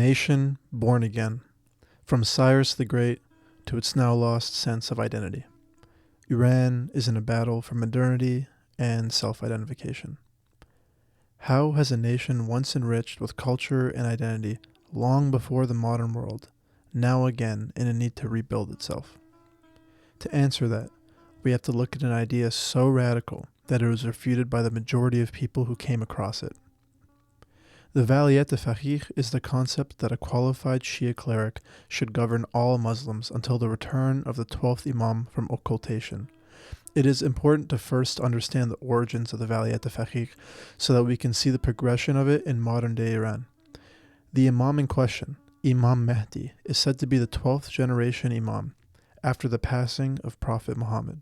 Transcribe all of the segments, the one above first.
nation born again, from Cyrus the Great to its now lost sense of identity. Iran is in a battle for modernity and self-identification. How has a nation once enriched with culture and identity long before the modern world, now again in a need to rebuild itself? To answer that, we have to look at an idea so radical that it was refuted by the majority of people who came across it. The Valiyat al-Faqih is the concept that a qualified Shia cleric should govern all Muslims until the return of the 12th Imam from occultation. It is important to first understand the origins of the Valiyat al-Faqih so that we can see the progression of it in modern-day Iran. The Imam in question, Imam Mahdi, is said to be the 12th generation Imam after the passing of Prophet Muhammad.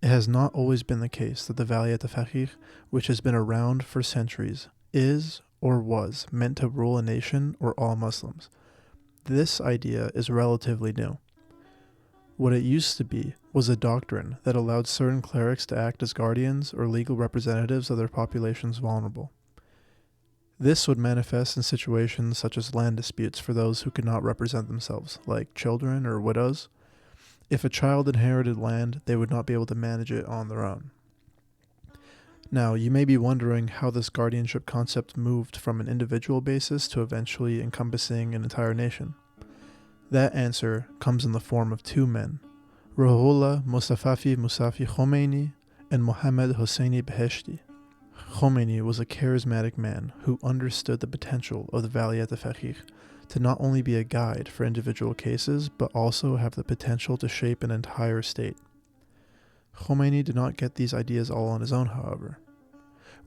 It has not always been the case that the Valiyat al-Faqih, which has been around for centuries, is or was meant to rule a nation or all Muslims. This idea is relatively new. What it used to be was a doctrine that allowed certain clerics to act as guardians or legal representatives of their populations vulnerable. This would manifest in situations such as land disputes for those who could not represent themselves, like children or widows. If a child inherited land, they would not be able to manage it on their own. Now, you may be wondering how this guardianship concept moved from an individual basis to eventually encompassing an entire nation. That answer comes in the form of two men, Ruhollah Mustafafi Musafi Khomeini and Mohammad Hosseini Beheshti. Khomeini was a charismatic man who understood the potential of the Valiyat al-Faqih to not only be a guide for individual cases, but also have the potential to shape an entire state. Khomeini did not get these ideas all on his own, however.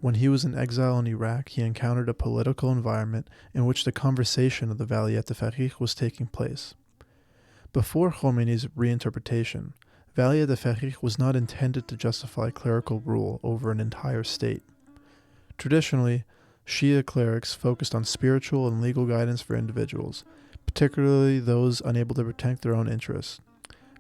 When he was in exile in Iraq, he encountered a political environment in which the conversation of the Valiyat al-Faqih was taking place. Before Khomeini's reinterpretation, Valiyat al-Faqih was not intended to justify clerical rule over an entire state. Traditionally, Shia clerics focused on spiritual and legal guidance for individuals, particularly those unable to protect their own interests.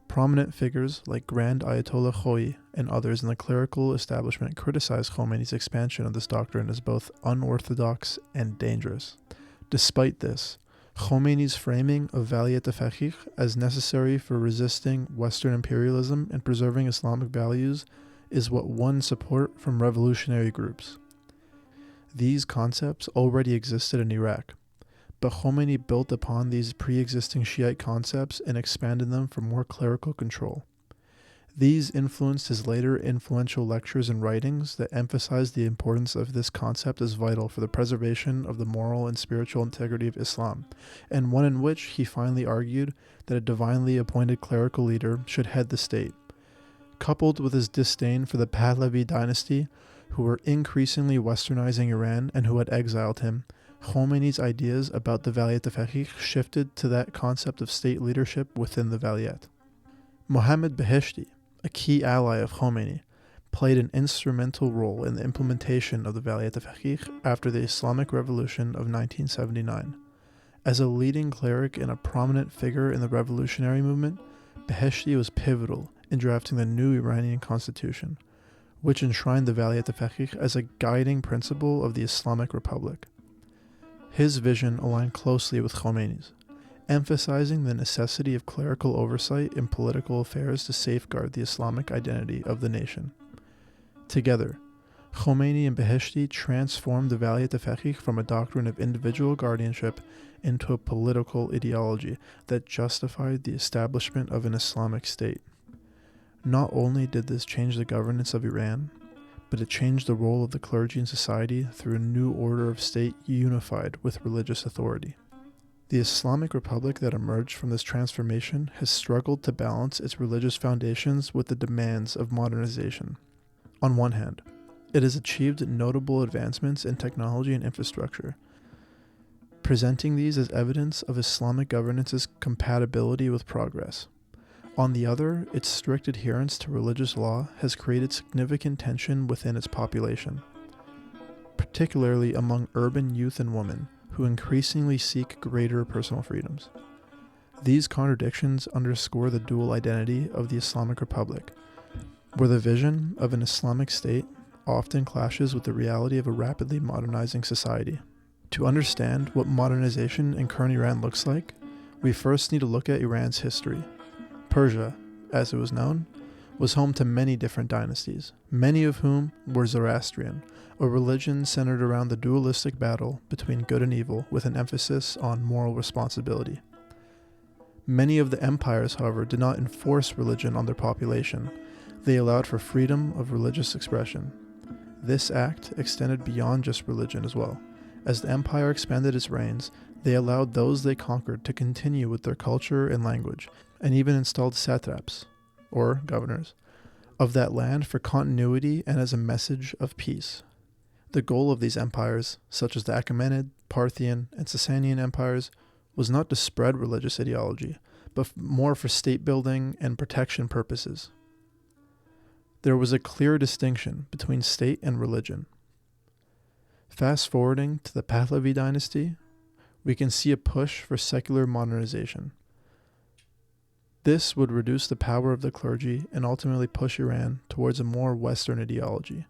Prominent figures like Grand Ayatollah Khoi and others in the clerical establishment criticized Khomeini's expansion of this doctrine as both unorthodox and dangerous. Despite this, Khomeini's framing of Valiyat al-Faqih as necessary for resisting Western imperialism and preserving Islamic values is what won support from revolutionary groups. These concepts already existed in Iraq, but Khomeini built upon these pre-existing Shiite concepts and expanded them for more clerical control. These influenced his later influential lectures and writings that emphasized the importance of this concept as vital for the preservation of the moral and spiritual integrity of Islam, and one in which he finally argued that a divinely appointed clerical leader should head the state. Coupled with his disdain for the Pahlavi dynasty, who were increasingly westernizing Iran and who had exiled him, Khomeini's ideas about the Valiyat al-Faqih shifted to that concept of state leadership within the Valiyat. Mohammad Beheshti, a key ally of Khomeini, played an instrumental role in the implementation of the Valiyat al-Faqih after the Islamic Revolution of 1979. As a leading cleric and a prominent figure in the revolutionary movement, Beheshti was pivotal in drafting the new Iranian constitution, which enshrined the Valiyat al-Faqih as a guiding principle of the Islamic Republic. His vision aligned closely with Khomeini's, emphasizing the necessity of clerical oversight in political affairs to safeguard the Islamic identity of the nation. Together, Khomeini and Beheshti transformed the Valiyat al-Faqih from a doctrine of individual guardianship into a political ideology that justified the establishment of an Islamic state. Not only did this change the governance of Iran, but it changed the role of the clergy in society through a new order of state unified with religious authority. The Islamic Republic that emerged from this transformation has struggled to balance its religious foundations with the demands of modernization. On one hand, it has achieved notable advancements in technology and infrastructure, presenting these as evidence of Islamic governance's compatibility with progress. On the other, its strict adherence to religious law has created significant tension within its population, particularly among urban youth and women, who increasingly seek greater personal freedoms. These contradictions underscore the dual identity of the Islamic Republic, where the vision of an Islamic state often clashes with the reality of a rapidly modernizing society. To understand what modernization in current Iran looks like, we first need to look at Iran's history. Persia, as it was known, was home to many different dynasties, many of whom were Zoroastrian, a religion centered around the dualistic battle between good and evil with an emphasis on moral responsibility. Many of the empires, however, did not enforce religion on their population. They allowed for freedom of religious expression. This act extended beyond just religion as well. As the empire expanded its reigns, they allowed those they conquered to continue with their culture and language, and even installed satraps, or governors, of that land for continuity and as a message of peace. The goal of these empires, such as the Achaemenid, Parthian, and Sasanian empires, was not to spread religious ideology, but more for state building and protection purposes. There was a clear distinction between state and religion. Fast forwarding to the Pahlavi dynasty, we can see a push for secular modernization. This would reduce the power of the clergy and ultimately push Iran towards a more Western ideology.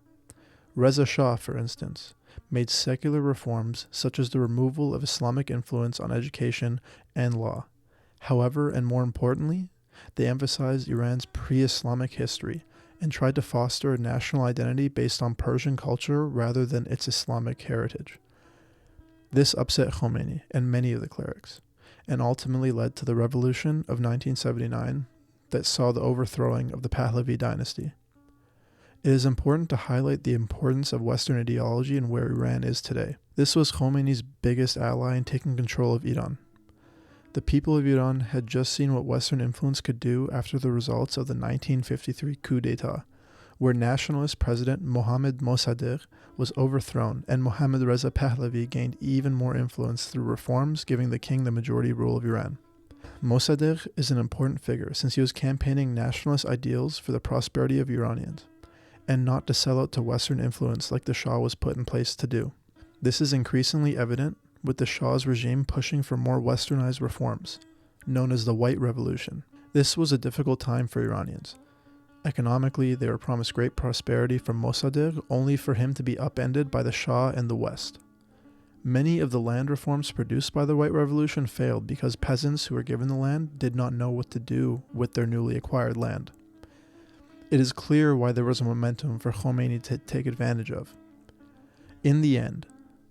Reza Shah, for instance, made secular reforms such as the removal of Islamic influence on education and law. However, and more importantly, they emphasized Iran's pre-Islamic history and tried to foster a national identity based on Persian culture rather than its Islamic heritage. This upset Khomeini and many of the clerics, and ultimately led to the revolution of 1979 that saw the overthrowing of the Pahlavi dynasty. It is important to highlight the importance of Western ideology and where Iran is today. This was Khomeini's biggest ally in taking control of Iran. The people of Iran had just seen what Western influence could do after the results of the 1953 coup d'etat, where nationalist President Mohammad Mossadegh was overthrown and Mohammad Reza Pahlavi gained even more influence through reforms giving the king the majority rule of Iran. Mossadegh is an important figure since he was campaigning nationalist ideals for the prosperity of Iranians, and not to sell out to Western influence like the Shah was put in place to do. This is increasingly evident with the Shah's regime pushing for more westernized reforms, known as the White Revolution. This was a difficult time for Iranians. Economically, they were promised great prosperity from Mossadegh, only for him to be upended by the Shah and the West. Many of the land reforms produced by the White Revolution failed because peasants who were given the land did not know what to do with their newly acquired land. It is clear why there was a momentum for Khomeini to take advantage of. In the end,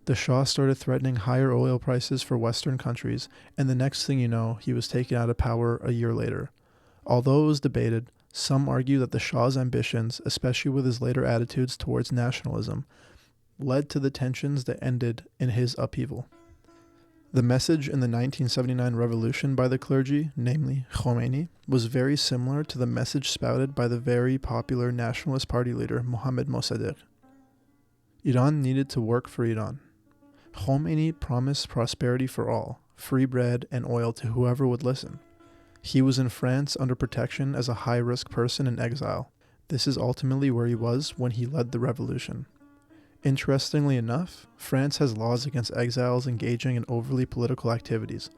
the Shah started threatening higher oil prices for Western countries, and the next thing you know, he was taken out of power a year later. Although it was debated, some argue that the Shah's ambitions, especially with his later attitudes towards nationalism, led to the tensions that ended in his upheaval. The message in the 1979 revolution by the clergy, namely Khomeini, was very similar to the message spouted by the very popular Nationalist Party leader Mohammad Mossadegh. Iran needed to work for Iran. Khomeini promised prosperity for all, free bread and oil to whoever would listen. He was in France under protection as a high-risk person in exile. This is ultimately where he was when he led the revolution. Interestingly enough, France has laws against exiles engaging in overly political activities.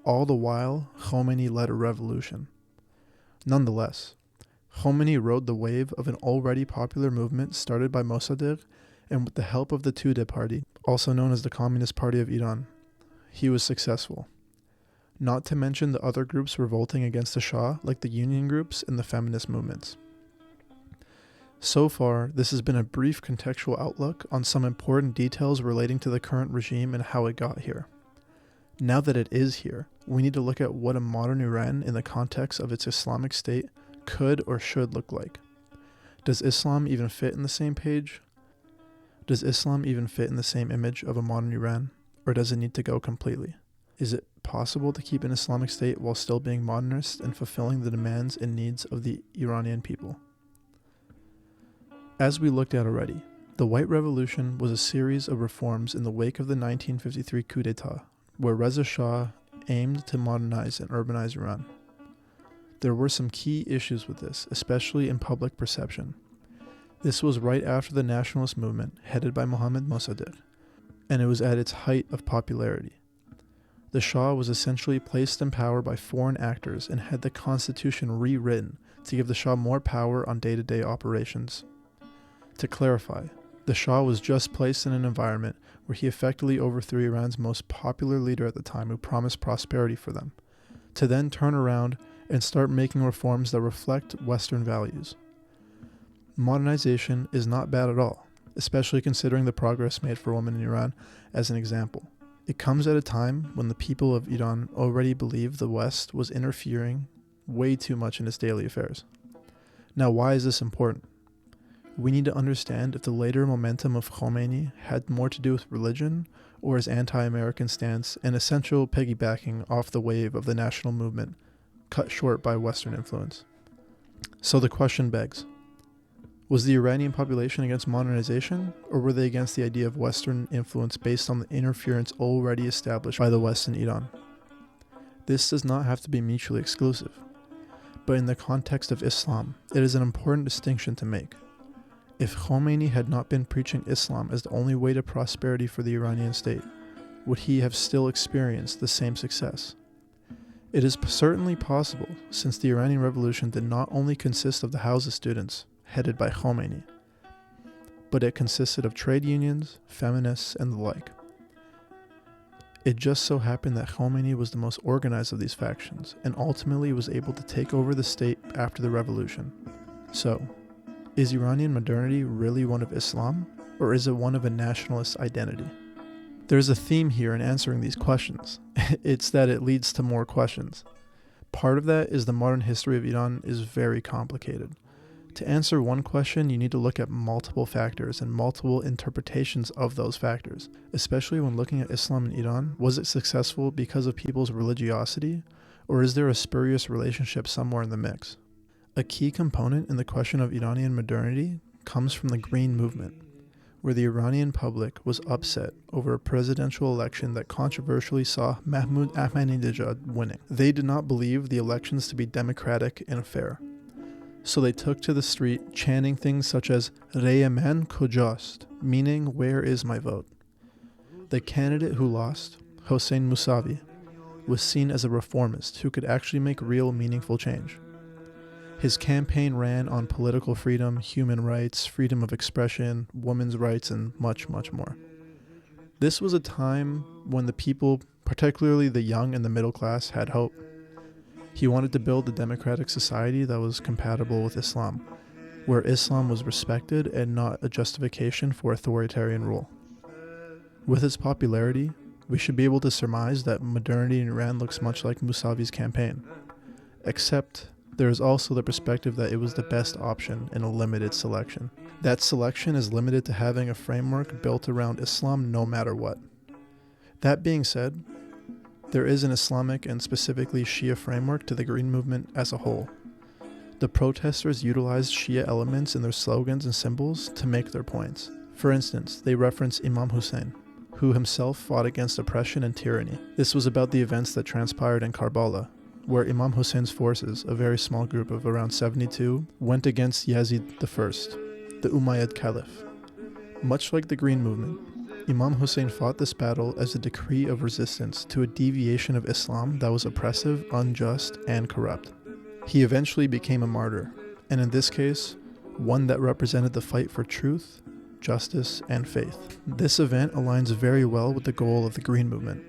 All the while, Khomeini led a revolution. Nonetheless, Khomeini rode the wave of an already popular movement started by Mossadegh, and with the help of the Tudeh party, also known as the Communist Party of Iran, he was successful. Not to mention the other groups revolting against the Shah, like the union groups and the feminist movements. So far, this has been a brief contextual outlook on some important details relating to the current regime and how it got here. Now that it is here, we need to look at what a modern Iran in the context of its Islamic state could or should look like. Does Islam even fit in the same page? Does Islam even fit in the same image of a modern Iran, or does it need to go completely? Is it possible to keep an Islamic state while still being modernist and fulfilling the demands and needs of the Iranian people? As we looked at already, the White Revolution was a series of reforms in the wake of the 1953 coup d'etat, where Reza Shah aimed to modernize and urbanize Iran. There were some key issues with this, especially in public perception. This was right after the nationalist movement, headed by Mohammad Mossadegh, and it was at its height of popularity. The Shah was essentially placed in power by foreign actors and had the constitution rewritten to give the Shah more power on day-to-day operations. To clarify, The Shah was just placed in an environment where he effectively overthrew Iran's most popular leader at the time who promised prosperity for them, to then turn around and start making reforms that reflect Western values. Modernization is not bad at all, especially considering the progress made for women in Iran as an example. It comes at a time when the people of Iran already believed the West was interfering way too much in its daily affairs. Now, why is this important? We need to understand if the later momentum of Khomeini had more to do with religion or his anti-American stance and essential piggybacking off the wave of the national movement, cut short by Western influence. So the question begs, was the Iranian population against modernization, or were they against the idea of Western influence based on the interference already established by the West in Iran? This does not have to be mutually exclusive, but in the context of Islam, it is an important distinction to make. If Khomeini had not been preaching Islam as the only way to prosperity for the Iranian state, would he have still experienced the same success? It is certainly possible, since the Iranian Revolution did not only consist of the Hausa students, headed by Khomeini, but it consisted of trade unions, feminists, and the like. It just so happened that Khomeini was the most organized of these factions, and ultimately was able to take over the state after the revolution. So, is Iranian modernity really one of Islam, or is it one of a nationalist identity? There's a theme here in answering these questions. It's that it leads to more questions. Part of that is the modern history of Iran is very complicated. To answer one question, you need to look at multiple factors and multiple interpretations of those factors, especially when looking at Islam in Iran. Was it successful because of people's religiosity, or is there a spurious relationship somewhere in the mix? A key component in the question of Iranian modernity comes from the Green Movement, where the Iranian public was upset over a presidential election that controversially saw Mahmoud Ahmadinejad winning. They did not believe the elections to be democratic and fair. So they took to the street chanting things such as "Rey man kojast," meaning "where is my vote?" The candidate who lost, Hossein Mousavi, was seen as a reformist who could actually make real meaningful change. His campaign ran on political freedom, human rights, freedom of expression, women's rights, and much, much more. This was a time when the people, particularly the young and the middle class, had hope. He wanted to build a democratic society that was compatible with Islam, where Islam was respected and not a justification for authoritarian rule. With its popularity, we should be able to surmise that modernity in Iran looks much like Mousavi's campaign, except there is also the perspective that it was the best option in a limited selection. That selection is limited to having a framework built around Islam no matter what. That being said, there is an Islamic and specifically Shia framework to the Green Movement as a whole. The protesters utilized Shia elements in their slogans and symbols to make their points. For instance, they reference Imam Hussein, who himself fought against oppression and tyranny. This was about the events that transpired in Karbala, where Imam Hussein's forces, a very small group of around 72, went against Yazid I, the Umayyad Caliph. Much like the Green Movement, Imam Hussein fought this battle as a decree of resistance to a deviation of Islam that was oppressive, unjust, and corrupt. He eventually became a martyr, and in this case, one that represented the fight for truth, justice, and faith. This event aligns very well with the goal of the Green Movement,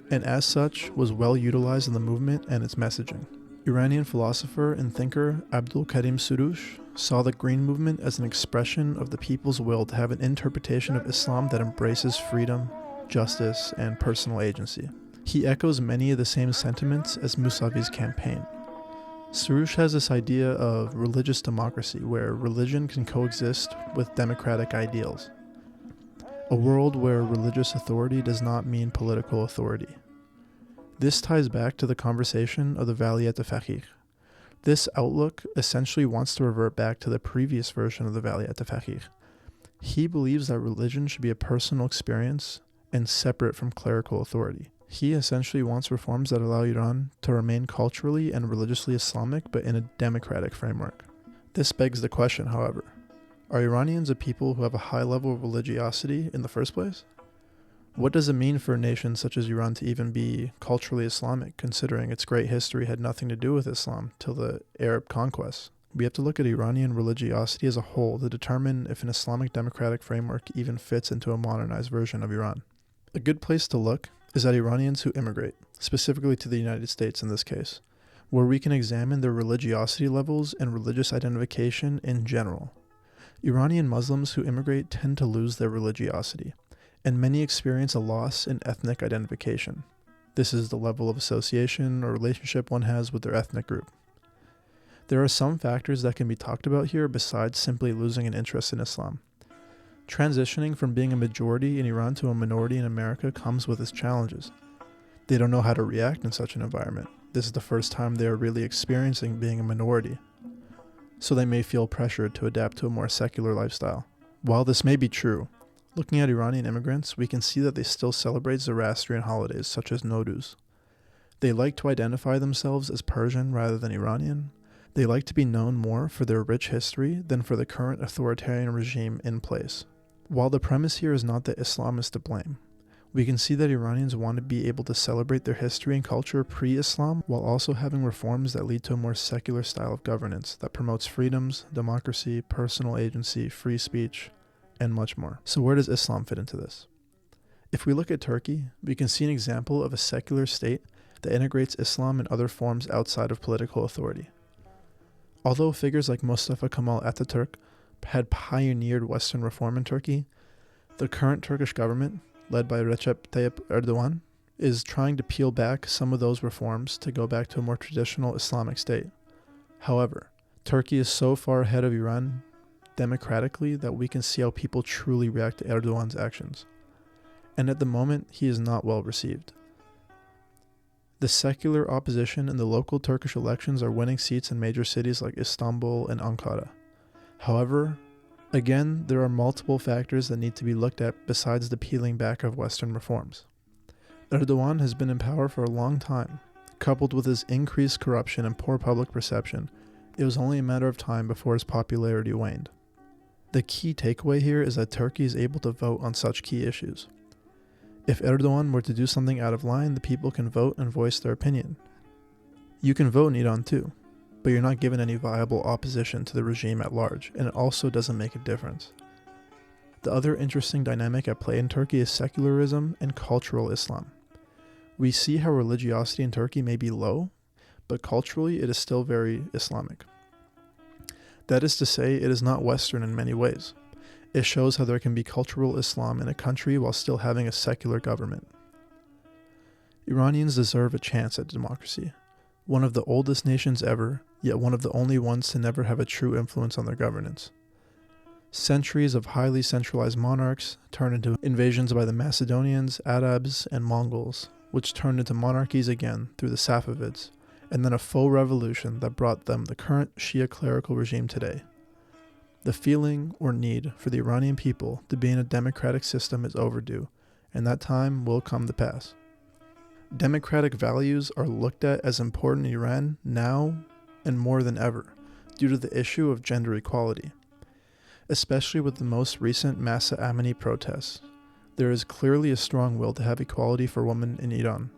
and as such was well utilized in the movement and its messaging. Iranian philosopher and thinker Abdul Karim Soroush saw the Green Movement as an expression of the people's will to have an interpretation of Islam that embraces freedom, justice, and personal agency. He echoes many of the same sentiments as Mousavi's campaign. Soroush has this idea of religious democracy where religion can coexist with democratic ideals. A world where religious authority does not mean political authority. This ties back to the conversation of the Valiyat Faqih. This outlook essentially wants to revert back to the previous version of the Valiyat Faqih. He believes that religion should be a personal experience and separate from clerical authority. He essentially wants reforms that allow Iran to remain culturally and religiously Islamic but in a democratic framework. This begs the question, however, are Iranians a people who have a high level of religiosity in the first place? What does it mean for a nation such as Iran to even be culturally Islamic, considering its great history had nothing to do with Islam till the Arab conquests? we have to look at Iranian religiosity as a whole to determine if an Islamic democratic framework even fits into a modernized version of Iran. A good place to look is at Iranians who immigrate, specifically to the United States in this case, where we can examine their religiosity levels and religious identification in general. Iranian Muslims who immigrate tend to lose their religiosity, and many experience a loss in ethnic identification. This is the level of association or relationship one has with their ethnic group. There are some factors that can be talked about here besides simply losing an interest in Islam. Transitioning from being a majority in Iran to a minority in America comes with its challenges. They don't know how to react in such an environment. This is the first time they are really experiencing being a minority, so they may feel pressured to adapt to a more secular lifestyle. While this may be true, looking at Iranian immigrants, we can see that they still celebrate Zoroastrian holidays such as Nowruz. They like to identify themselves as Persian rather than Iranian. They like to be known more for their rich history than for the current authoritarian regime in place. While the premise here is not that Islam is to blame, we can see that Iranians want to be able to celebrate their history and culture pre-Islam while also having reforms that lead to a more secular style of governance that promotes freedoms, democracy, personal agency, free speech, and much more. So where does Islam fit into this? If we look at Turkey, we can see an example of a secular state that integrates Islam and other forms outside of political authority. Although figures like Mustafa Kemal Ataturk had pioneered Western reform in Turkey, the current Turkish government, led by Recep Tayyip Erdogan, is trying to peel back some of those reforms to go back to a more traditional Islamic state. However, Turkey is so far ahead of Iran democratically that we can see how people truly react to Erdogan's actions. And at the moment, he is not well received. The secular opposition in the local Turkish elections are winning seats in major cities like Istanbul and Ankara. However, again, there are multiple factors that need to be looked at besides the peeling back of Western reforms. Erdogan has been in power for a long time. Coupled with his increased corruption and poor public perception, it was only a matter of time before his popularity waned. The key takeaway here is that Turkey is able to vote on such key issues. If Erdogan were to do something out of line, the people can vote and voice their opinion. You can vote in Iran too, but you're not given any viable opposition to the regime at large, and it also doesn't make a difference. The other interesting dynamic at play in Turkey is secularism and cultural Islam. We see how religiosity in Turkey may be low, but culturally it is still very Islamic. That is to say, it is not Western in many ways. It shows how there can be cultural Islam in a country while still having a secular government. Iranians deserve a chance at democracy. One of the oldest nations ever, yet one of the only ones to never have a true influence on their governance. Centuries of highly centralized monarchs turned into invasions by the Macedonians, Arabs, and Mongols, which turned into monarchies again through the Safavids, and then a faux revolution that brought them the current Shia clerical regime today. The feeling or need for the Iranian people to be in a democratic system is overdue, and that time will come to pass. Democratic values are looked at as important in Iran now and more than ever due to the issue of gender equality. Especially with the most recent Mahsa Amini protests, there is clearly a strong will to have equality for women in Iran,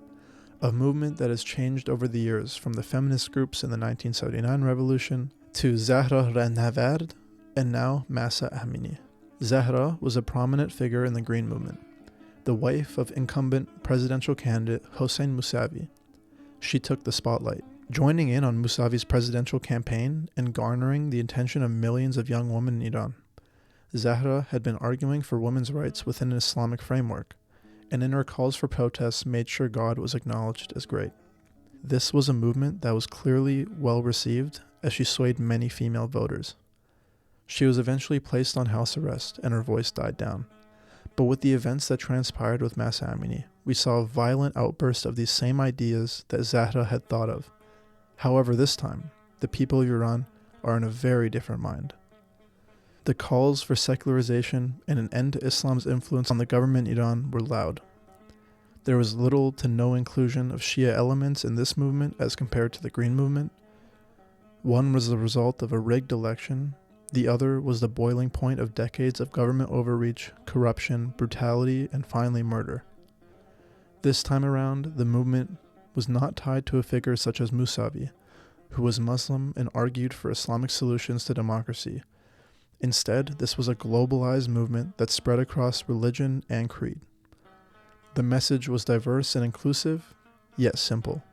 a movement that has changed over the years from the feminist groups in the 1979 revolution to Zahra Rahnavard and now Mahsa Amini. Zahra was a prominent figure in the Green Movement, the wife of incumbent presidential candidate Hossein Mousavi. She took the spotlight, joining in on Mousavi's presidential campaign and garnering the attention of millions of young women in Iran. Zahra had been arguing for women's rights within an Islamic framework, and in her calls for protests made sure God was acknowledged as great. This was a movement that was clearly well received as she swayed many female voters. She was eventually placed on house arrest and her voice died down. But with the events that transpired with Mahsa Amini, we saw a violent outburst of these same ideas that Zahra had thought of. However, this time, the people of Iran are in a very different mind. The calls for secularization and an end to Islam's influence on the government in Iran were loud. There was little to no inclusion of Shia elements in this movement as compared to the Green Movement. One was the result of a rigged election. The other was the boiling point of decades of government overreach, corruption, brutality, and finally murder. This time around, the movement was not tied to a figure such as Mousavi, who was Muslim and argued for Islamic solutions to democracy. Instead, this was a globalized movement that spread across religion and creed. The message was diverse and inclusive, yet simple.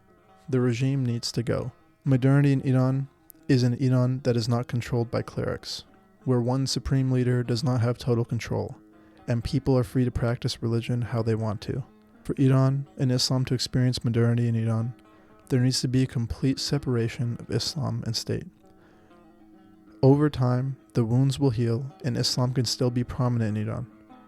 The regime needs to go. Modernity in Iran is an Iran that is not controlled by clerics, where one supreme leader does not have total control, and people are free to practice religion how they want to. For Iran and Islam to experience modernity in Iran, there needs to be a complete separation of Islam and state. Over time, the wounds will heal and Islam can still be prominent in Iran.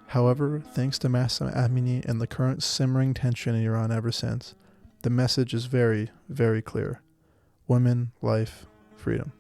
However, thanks to Mahsa Amini and the current simmering tension in Iran ever since, the message is very, very clear. Women, life, freedom.